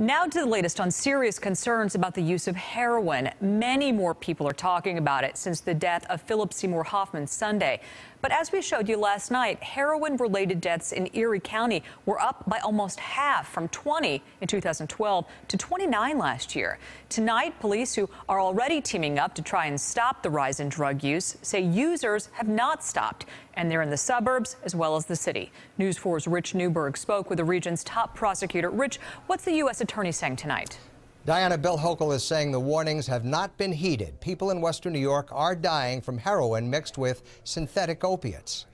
Now to the latest on serious concerns about the use of heroin. Many more people are talking about it since the death of Philip Seymour Hoffman Sunday. But as we showed you last night, heroin-related deaths in Erie County were up by almost half, from 20 in 2012 to 29 last year. Tonight, police, who are already teaming up to try and stop the rise in drug use, say users have not stopped, and they're in the suburbs as well as the city. News 4's Rich Newberg spoke with the region's top prosecutor. Rich, what's the U.S. attorney saying tonight? Diana, Bill Hochul is saying the warnings have not been heeded. People in western New York are dying from heroin mixed with synthetic opiates.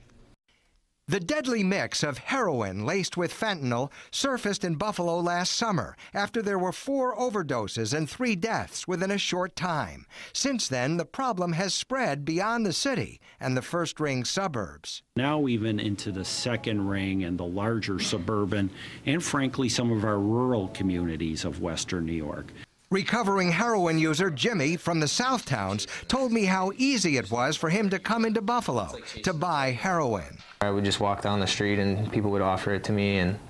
The deadly mix of heroin laced with fentanyl surfaced in Buffalo last summer after there were 4 overdoses and 3 deaths within a short time. Since then, the problem has spread beyond the city and the first-ring suburbs. Now even into the second ring and the larger suburban and, frankly, some of our rural communities of western New York. Recovering heroin user Jimmy from the South Towns told me how easy it was for him to come into Buffalo to buy heroin. I would just walk down the street and people would offer it to me, and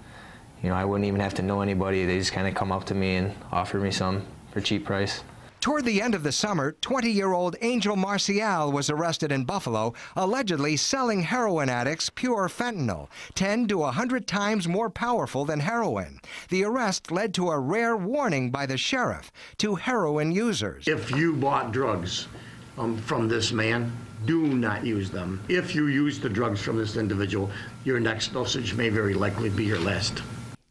I wouldn't even have to know anybody. They just kind of come up to me and offer me some for a cheap price. Toward the end of the summer, 20-year-old Angel Marcial was arrested in Buffalo, allegedly selling heroin addicts pure fentanyl, 10 to 100 times more powerful than heroin. The arrest led to a rare warning by the sheriff to heroin users. If you bought drugs from this man, do not use them. If you use the drugs from this individual, your next dosage may very likely be your last.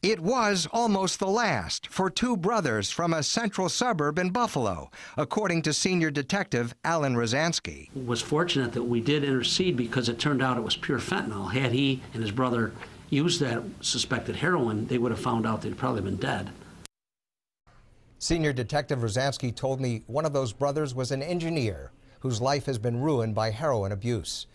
It was almost the last for 2 brothers from a central suburb in Buffalo, according to senior detective Alan Rosansky. Was fortunate that we did intercede because it turned out it was pure fentanyl. Had he and his brother used that suspected heroin, they would have found out they'd probably been dead. Senior detective Rosansky told me one of those brothers was an engineer whose life has been ruined by heroin abuse.